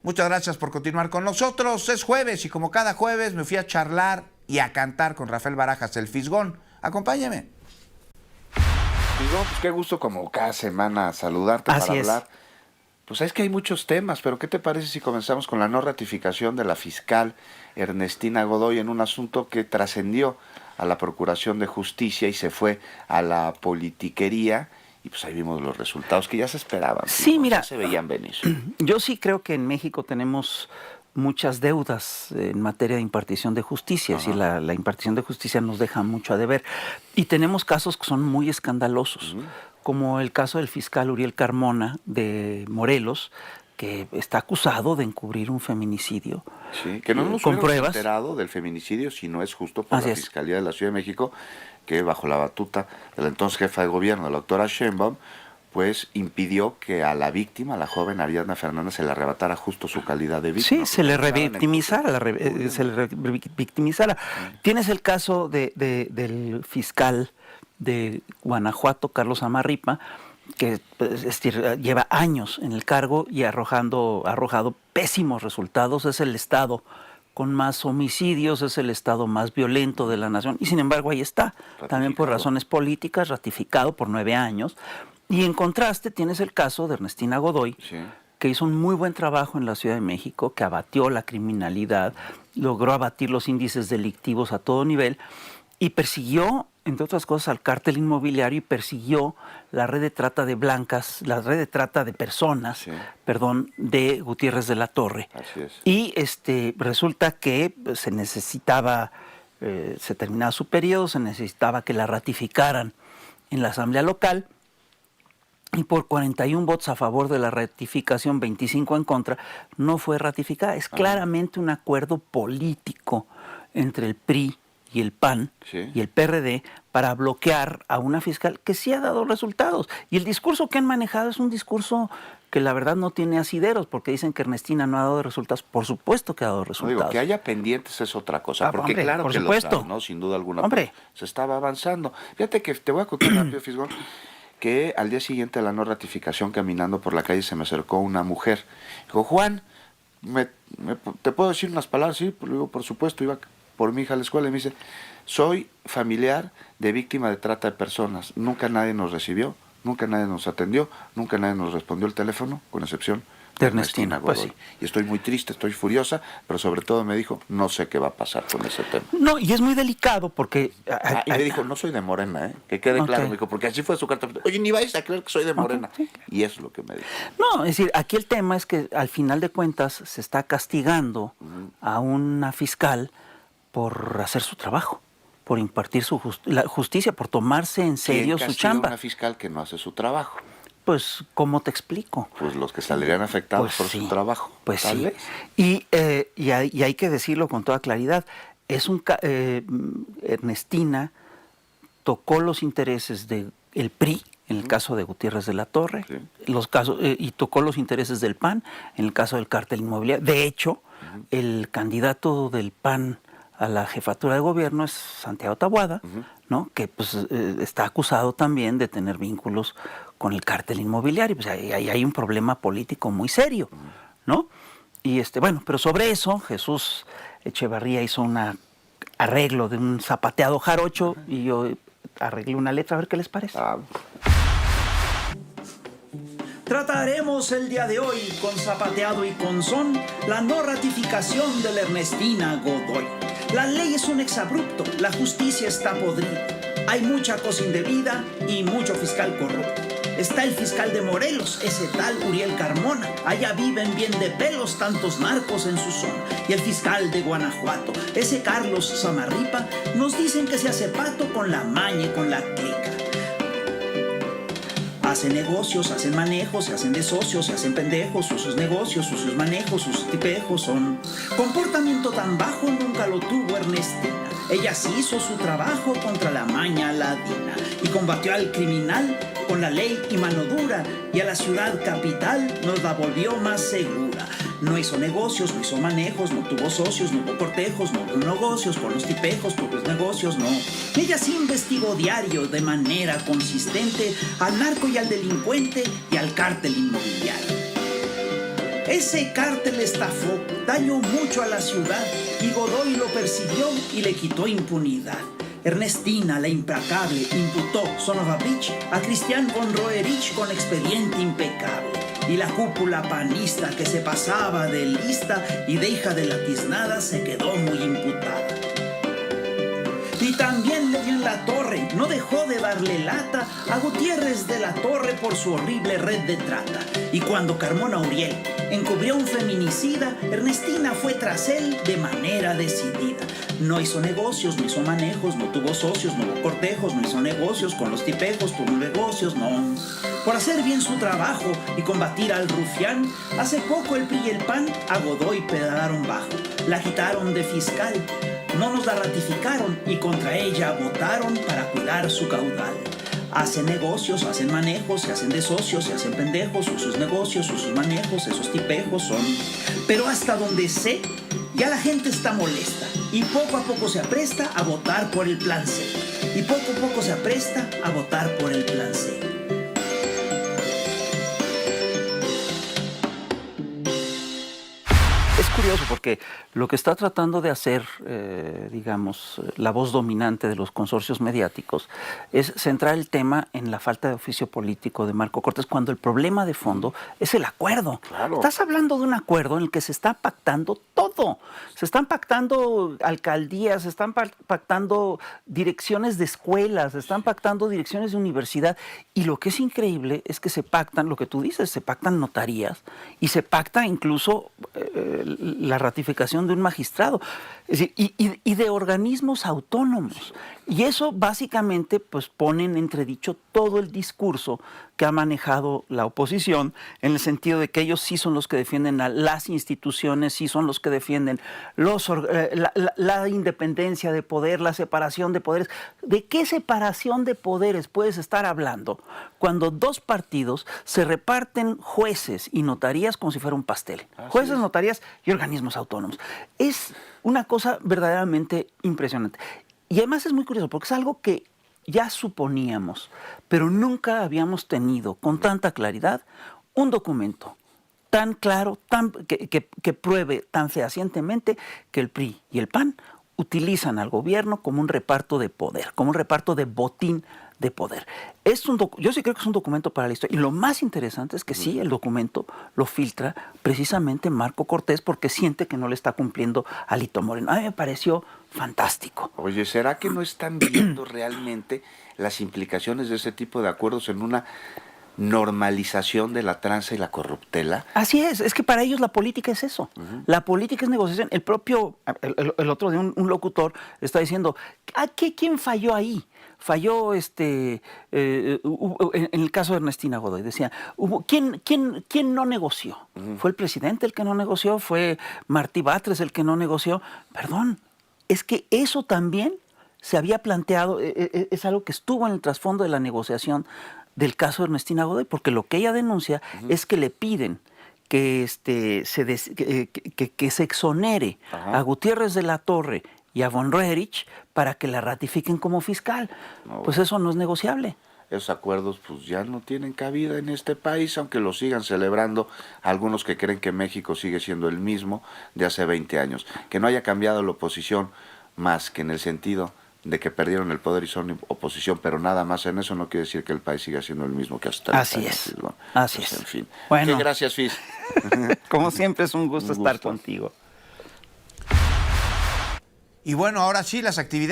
Muchas gracias por continuar con nosotros. Es jueves y como cada jueves me fui a charlar y a cantar con Rafael Barajas, el Fisgón. Acompáñeme. Fisgón, pues qué gusto como cada semana saludarte Así para es. hablar. Pues es que hay muchos temas, pero ¿qué te parece si comenzamos con la no ratificación de la fiscal Ernestina Godoy en un asunto que trascendió a la Procuración de Justicia y se fue a la politiquería? Y pues ahí vimos los resultados que ya se esperaban. Sí, ¿no? mira, Ya se veían venir. yo sí creo que en México tenemos muchas deudas en materia de impartición de justicia, es decir, la impartición de justicia nos deja mucho a deber. Y tenemos casos que son muy escandalosos, como el caso del fiscal Uriel Carmona de Morelos, que está acusado de encubrir un feminicidio. Sí, que no nos con hubiéramos pruebas. enterado del feminicidio si no es justo por Así la es. Fiscalía de la Ciudad de México, que bajo la batuta de la entonces jefa de gobierno, la doctora Sheinbaum, pues impidió que a la víctima, a la joven Ariadna Fernández, se le arrebatara justo su calidad de víctima. Sí, se le revictimizara, victimizara. Tienes el caso del fiscal de Guanajuato, Carlos Amarripa, que pues, lleva años en el cargo y ha arrojado pésimos resultados. Es el estado con más homicidios, es el estado más violento de la nación, y sin embargo ahí está, también por razones políticas, ratificado por 9 años. Y en contraste tienes el caso de Ernestina Godoy, Sí. que hizo un muy buen trabajo en la Ciudad de México, que abatió la criminalidad, logró abatir los índices delictivos a todo nivel y persiguió, entre otras cosas, al cártel inmobiliario y persiguió la red de trata de blancas, la red de trata de personas, Sí. de Gutiérrez de la Torre. Así es. Y resulta que se necesitaba, se terminaba su periodo, se necesitaba que la ratificaran en la Asamblea Local. Y por 41 votos a favor de la ratificación, 25 en contra, no fue ratificada. Es claramente un acuerdo político entre el PRI y el PAN y el PRD para bloquear a una fiscal que sí ha dado resultados. Y el discurso que han manejado es un discurso que la verdad no tiene asideros, porque dicen que Ernestina no ha dado resultados. Por supuesto que ha dado resultados. No digo, que haya pendientes es otra cosa, porque hombre, claro por que supuesto. los hay, ¿no? Sin duda alguna. Hombre. Se estaba avanzando. Fíjate que te voy a contar rápido, Fisgón, que al día siguiente de la no ratificación, caminando por la calle, se me acercó una mujer. Dijo, Juan, ¿te puedo decir unas palabras? Sí, pues, digo, por supuesto, iba por mi hija a la escuela y me dice, soy familiar de víctima de trata de personas. Nunca nadie nos recibió, nunca nadie nos atendió, nunca nadie nos respondió el teléfono, con excepción de Ernestina Godoy. Pues sí. Y estoy muy triste, estoy furiosa, pero sobre todo me dijo, no sé qué va a pasar con ese tema. No, y es muy delicado porque... Y me dijo, no soy de Morena, que quede claro, me dijo, porque así fue su carta. Oye, ni vais a creer que soy de Morena. Sí. Y eso es lo que me dijo. No, es decir, aquí el tema es que al final de cuentas se está castigando a una fiscal por hacer su trabajo, por impartir la justicia, por tomarse en serio su chamba. Una fiscal que no hace su trabajo? Pues, ¿cómo te explico? Pues los que saldrían afectados por su trabajo. Pues tal sí. vez. Y hay que decirlo con toda claridad. Ernestina tocó los intereses del PRI, en el caso de Gutiérrez de la Torre, y tocó los intereses del PAN, en el caso del cártel inmobiliario. De hecho, el candidato del PAN a la jefatura de gobierno es Santiago Taboada, ¿no? Que pues está acusado también de tener vínculos con el cártel inmobiliario. Pues ahí hay un problema político muy serio, ¿no? Y bueno, pero sobre eso Jesús Echevarría hizo un arreglo de un zapateado jarocho y yo arreglé una letra, a ver qué les parece. Trataremos el día de hoy, con zapateado y con son, la no ratificación de la Ernestina Godoy. La ley es un exabrupto, la justicia está podrida. Hay mucha cosa indebida y mucho fiscal corrupto. Está el fiscal de Morelos, ese tal Uriel Carmona. Allá viven bien de pelos tantos narcos en su zona. Y el fiscal de Guanajuato, ese Carlos Amarripa, nos dicen que se hace pato con la maña y con la clica. Hacen negocios, hacen manejos, se hacen de socios, se hacen pendejos, sus negocios, sus manejos, sus tipejos son... Comportamiento tan bajo nunca lo tuvo Ernestina. Ella sí hizo su trabajo contra la maña ladina y combatió al criminal con la ley y mano dura, y a la ciudad capital nos la volvió más segura. No hizo negocios, no hizo manejos, no tuvo socios, no hubo cortejos, no hubo negocios con los tipejos, propios negocios, no. Ella sí investigó diario de manera consistente al narco y al delincuente y al cártel inmobiliario. Ese cártel estafó, dañó mucho a la ciudad y Godoy lo persiguió y le quitó impunidad. Ernestina, la implacable, imputó son of a bitch a Christian von Roerich con expediente impecable. Y la cúpula panista que se pasaba de lista y de hija de la tiznada se quedó muy imputada. Y también le dio en la torre, no dejó de darle lata a Gutiérrez de la Torre por su horrible red de trata. Y cuando Carmona Uriel encubrió a un feminicida, Ernestina fue tras él de manera decidida. No hizo negocios, no hizo manejos, no tuvo socios, no hubo cortejos, no hizo negocios con los tipejos, tuvo negocios, no. Por hacer bien su trabajo y combatir al rufián, hace poco el PRI y el PAN a Godoy pedalaron bajo. La quitaron de fiscal, no nos la ratificaron y contra ella votaron para cuidar su caudal. Hacen negocios, hacen manejos, se hacen de socios, se hacen pendejos, sus negocios, sus manejos, esos tipejos son. Pero hasta donde sé, ya la gente está molesta y poco a poco se apresta a votar por el plan C. Y poco a poco se apresta a votar por el plan C. Es curioso porque lo que está tratando de hacer, digamos, la voz dominante de los consorcios mediáticos es centrar el tema en la falta de oficio político de Marco Cortés, cuando el problema de fondo es el acuerdo. Claro. Estás hablando de un acuerdo en el que se está pactando todo. Se están pactando alcaldías, se están pactando direcciones de escuelas, se están pactando direcciones de universidad. Y lo que es increíble es que se pactan, lo que tú dices, se pactan notarías y se pacta incluso la ratificación de un magistrado, es decir, y de organismos autónomos. Y eso básicamente pues pone en entredicho todo el discurso que ha manejado la oposición, en el sentido de que ellos sí son los que defienden a las instituciones, sí son los que defienden la independencia de poder, la separación de poderes. ¿De qué separación de poderes puedes estar hablando cuando dos partidos se reparten jueces y notarías como si fuera un pastel? Jueces, notarías y organismos autónomos. Es una cosa verdaderamente impresionante. Y además es muy curioso porque es algo que ya suponíamos, pero nunca habíamos tenido con tanta claridad un documento tan claro, que pruebe tan fehacientemente que el PRI y el PAN utilizan al gobierno como un reparto de poder, como un reparto de botín de poder. Yo sí creo que es un documento para la historia. Y lo más interesante es que sí, el documento lo filtra precisamente Marco Cortés porque siente que no le está cumpliendo a Alito Moreno. A mí me pareció fantástico. Oye, ¿será que no están viendo realmente las implicaciones de ese tipo de acuerdos en una normalización de la tranza y la corruptela? Así es que para ellos la política es eso. La política es negociación. El otro día un locutor está diciendo, ¿quién falló ahí? Falló en el caso de Ernestina Godoy, decía, ¿quién no negoció? ¿Fue el presidente el que no negoció? ¿Fue Martí Batres el que no negoció? Perdón, es que eso también se había planteado, es algo que estuvo en el trasfondo de la negociación del caso de Ernestina Godoy, porque lo que ella denuncia es que le piden que se exonere a Gutiérrez de la Torre y a von Roerich para que la ratifiquen como fiscal. No, pues eso no es negociable. Esos acuerdos pues ya no tienen cabida en este país, aunque lo sigan celebrando algunos que creen que México sigue siendo el mismo de hace 20 años. Que no haya cambiado la oposición más que en el sentido de que perdieron el poder y son oposición, pero nada más en eso no quiere decir que el país siga siendo el mismo que hasta Así es. Así es. En fin. Bueno, gracias, Fis. Como siempre es un gusto estar contigo. Y bueno, ahora sí, las actividades